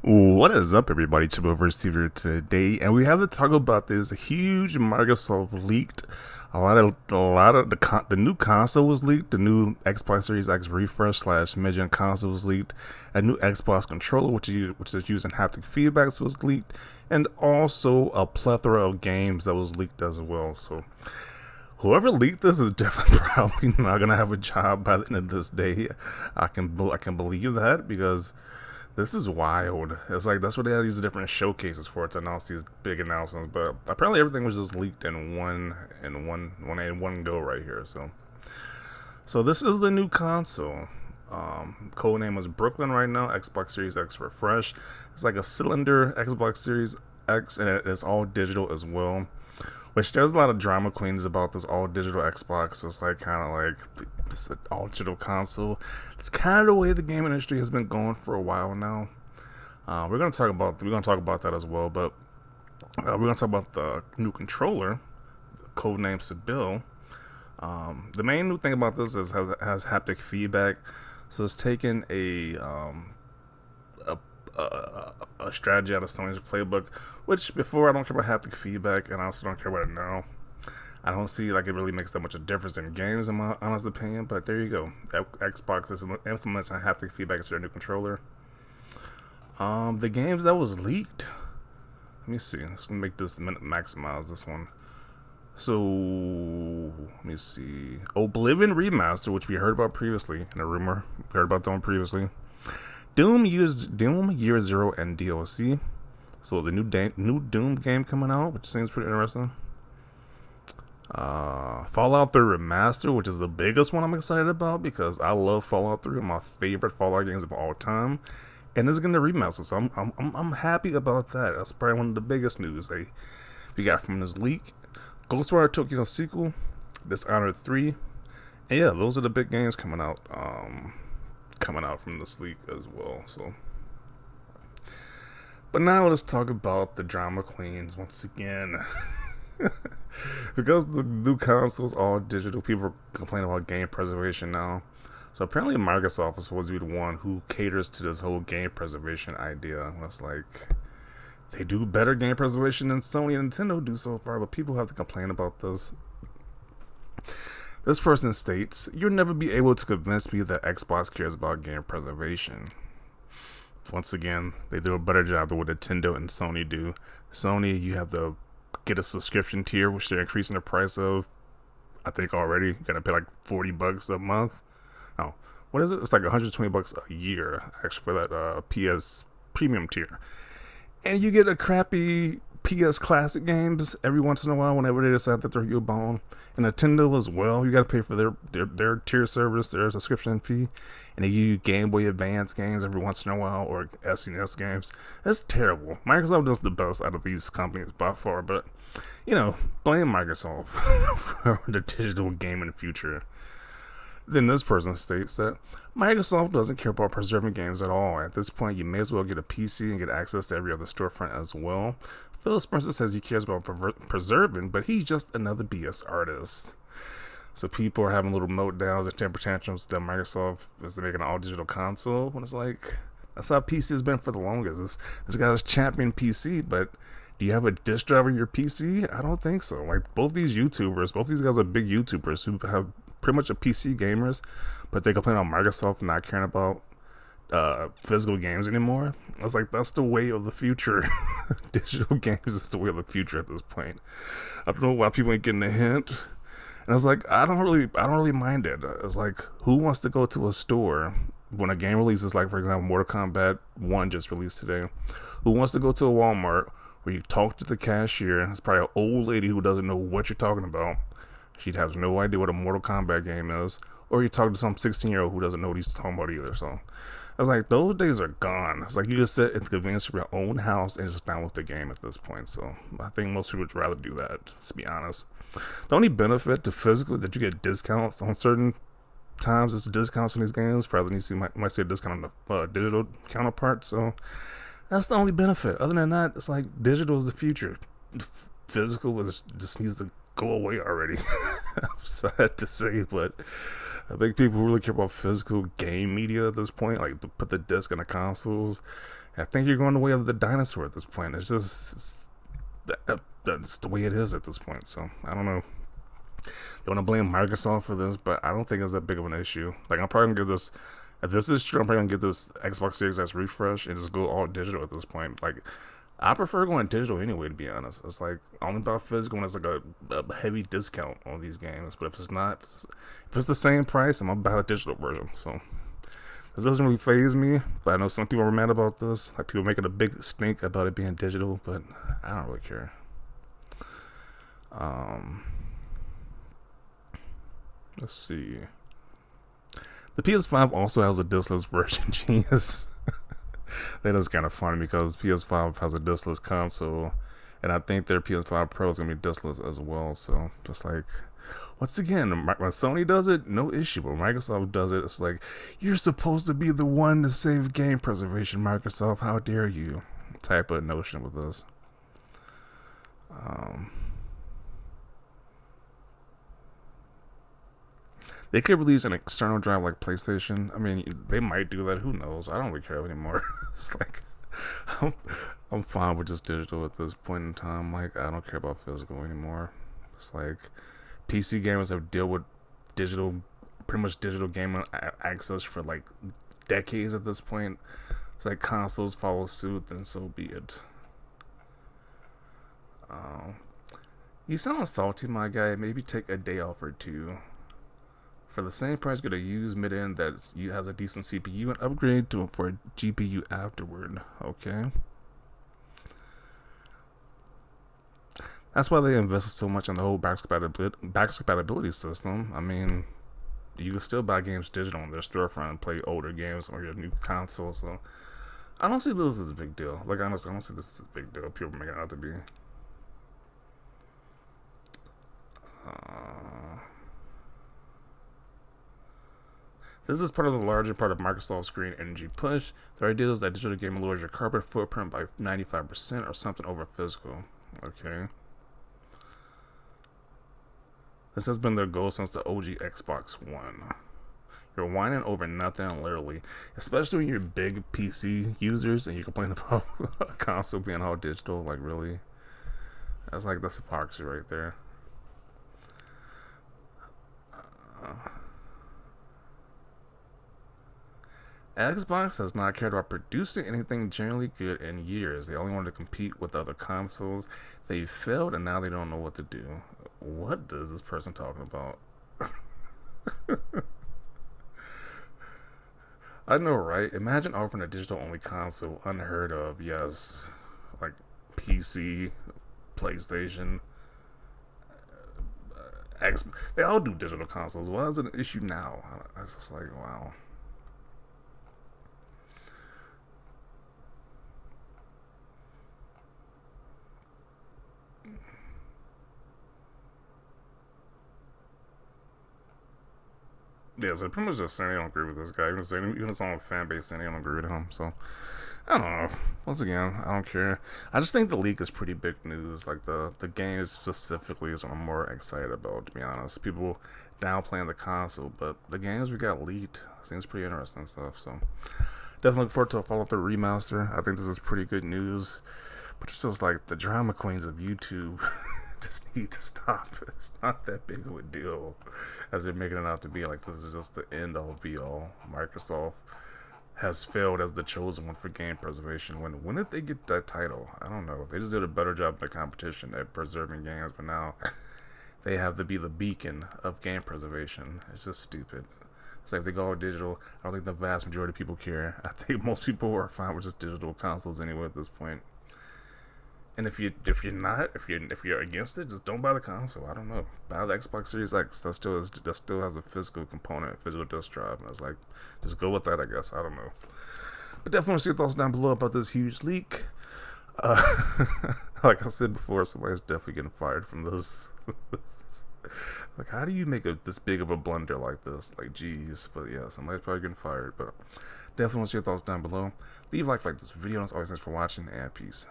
What is up, everybody? Chipoverse here today, and we have to talk about this huge Microsoft leaked. A lot of the new console was leaked. The new Xbox Series X refresh slash mid-gen console was leaked. A new Xbox controller, which is using haptic feedbacks, was leaked, and also a plethora of games that was leaked as well. So whoever leaked this is definitely probably not gonna have a job by the end of this day. I can believe that because this is wild. It's like that's what they had these different showcases for to announce these big announcements. But apparently everything was just leaked in one go right here. So this is the new console. Code name is Brooklyn right now. Xbox Series X refresh. It's like a cylinder Xbox Series X, and it's all digital as well. Which there's a lot of drama queens about this all digital Xbox. So it's like kind of like this all digital console. It's kind of the way the game industry has been going for a while now. We're gonna talk about that as well, but we're gonna talk about the new controller, codename Sibyl. The main new thing about this is has haptic feedback. So it's taking a strategy out of Sony's playbook, which before I don't care about haptic feedback, and I also don't care about it now. I don't see like it really makes that much of a difference in games, in my honest opinion. But there you go. Xbox is implementing haptic feedback into their new controller. The games that was leaked. Let me see. Let's make this maximize this one. So let me see. Oblivion Remaster, which we heard about previously in a rumor. We heard about that one previously. Doom Year Zero and DLC. So the new Doom game coming out, which seems pretty interesting. Fallout 3 Remaster, which is the biggest one I'm excited about because I love Fallout 3, one of my favorite Fallout games of all time, and it's gonna remaster. So I'm happy about that. That's probably one of the biggest news we got from this leak. Ghostwire Tokyo sequel, Dishonored 3, and yeah, those are the big games coming out. Coming out from this leak as well. So, but now let's talk about the drama queens once again. Because the new console is all digital, people are complaining about game preservation now. So apparently Microsoft is supposed to be the one who caters to this whole game preservation idea. It's like they do better game preservation than Sony and Nintendo do so far, but people have to complain about this. This person states, "You'll never be able to convince me that Xbox cares about game preservation." Once again, they do a better job than what Nintendo and Sony do. Sony, you have to get a subscription tier, which they're increasing the price of. I think already you gotta pay like $40 a month. Oh, what is it? It's like $120 a year actually for that PS Premium tier, and you get a crappy PS Classic games every once in a while whenever they decide to throw you a bone. And Nintendo as well, you gotta pay for their tier service, their subscription fee, and they give you Game Boy Advance games every once in a while, or SNES games. That's terrible. Microsoft does the best out of these companies by far, but blame Microsoft for the digital gaming future. Then this person states that Microsoft doesn't care about preserving games at all. At this point, you may as well get a PC and get access to every other storefront as well. Phil Spencer says he cares about preserving, but he's just another BS artist. So people are having little meltdowns and temper tantrums that Microsoft is making an all-digital console. When it's like, that's how PC has been for the longest. This guy's champion PC, but do you have a disk drive in your PC? I don't think so. Like both these guys are big YouTubers who have pretty much a PC gamers, but they complain about Microsoft not caring about physical games anymore. I was like, that's the way of the future. Digital games is the way of the future at this point. I don't know why people ain't getting a hint. And I was like, I don't really mind it. It's like, who wants to go to a store when a game releases, like for example, Mortal Kombat 1 just released today? Who wants to go to a Walmart where you talk to the cashier? It's probably an old lady who doesn't know what you're talking about. She has no idea what a Mortal Kombat game is. Or you talk to some 16-year-old who doesn't know what he's talking about either. So I was like, those days are gone. It's like you just sit in the convenience of your own house and just download the game at this point. So I think most people would rather do that, to be honest. The only benefit to physical is that you get discounts on certain times. It's discounts on these games. Probably might see a discount on the digital counterpart. So that's the only benefit. Other than that, it's like digital is the future. Physical just needs to go away already. I'm sad to say, but I think people who really care about physical game media at this point, like to put the disc in the consoles, I think you're going the way of the dinosaur at this point. It's just that's the way it is at this point. So I don't know. You want to blame Microsoft for this, but I don't think it's that big of an issue. Like, I'm probably gonna give this. If this is true, I'm probably gonna get this Xbox Series X refresh and just go all digital at this point. Like, I prefer going digital anyway, to be honest. It's like only about physical when it's like a heavy discount on these games. But if it's not, if it's the same price, I'm gonna buy the digital version. So this doesn't really faze me. But I know some people are mad about this. Like, people making a big stink about it being digital, but I don't really care. Let's see. The PS5 also has a discless version. Genius. That is kind of funny because PS5 has a discless console, and I think their PS5 Pro is gonna be discless as well. So just like, once again, when Sony does it, no issue. But when Microsoft does it, it's like, you're supposed to be the one to save game preservation, Microsoft. How dare you? Type of notion with this. They could release an external drive like PlayStation. I mean, they might do that. Who knows? I don't really care anymore. It's like, I'm fine with just digital at this point in time. Like, I don't care about physical anymore. It's like, PC gamers have dealt with digital, pretty much digital gaming access for like decades at this point. It's like consoles follow suit, then so be it. You sound salty, my guy. Maybe take a day off or two. For the same price, get a used mid-end that has a decent CPU and upgrade to for a GPU afterward. Okay. That's why they invested so much in the whole backwards compatibility system. I mean, you can still buy games digital on their storefront and play older games on your new console. So I don't see this as a big deal. Like, honestly, I don't see this as a big deal. People make it out to be. This is part of the larger part of Microsoft's green energy push. The idea is that digital gaming lowers your carbon footprint by 95% or something over physical. Okay. This has been their goal since the OG Xbox One. You're whining over nothing, literally. Especially when you're big PC users and you complain about a console being all digital. Like, really? That's hypocrisy right there. Xbox has not cared about producing anything generally good in years. They only wanted to compete with other consoles. They failed, and now they don't know what to do. What is this person talking about? I know, right? Imagine offering a digital-only console. Unheard of, yes. Like PC, PlayStation, X. They all do digital consoles. Why is it an issue now? I was just like, wow. Yeah, so pretty much just saying they don't agree with this guy. Even his own fan base saying they don't agree with him. So, I don't know. Once again, I don't care. I just think the leak is pretty big news. Like, the game specifically is what I'm more excited about, to be honest. People downplaying the console, but the games we got leaked seems pretty interesting stuff. So, definitely look forward to a follow-up to remaster. I think this is pretty good news. But it's just like the drama queens of YouTube just need to stop. It's not that big of a deal as they're making it out to be. Like, this is just the end all be all. Microsoft has failed as the chosen one for game preservation. When did they get that title? I don't know. They just did a better job in the competition at preserving games, but now they have to be the beacon of game preservation. It's just stupid. It's like if they go all digital, I don't think the vast majority of people care. I think most people are fine with just digital consoles anyway at this point. And if you're against it, just don't buy the console. I don't know. Buy the Xbox Series X. That still has a physical component, physical disc drive. And it's like, just go with that, I guess. I don't know. But definitely want to see your thoughts down below about this huge leak. Like I said before, somebody's definitely getting fired from this. Like, how do you make this big of a blunder like this? Like, geez. But yeah, somebody's probably getting fired. But definitely want to see your thoughts down below. Leave a like this video. And as always, thanks for watching, and peace.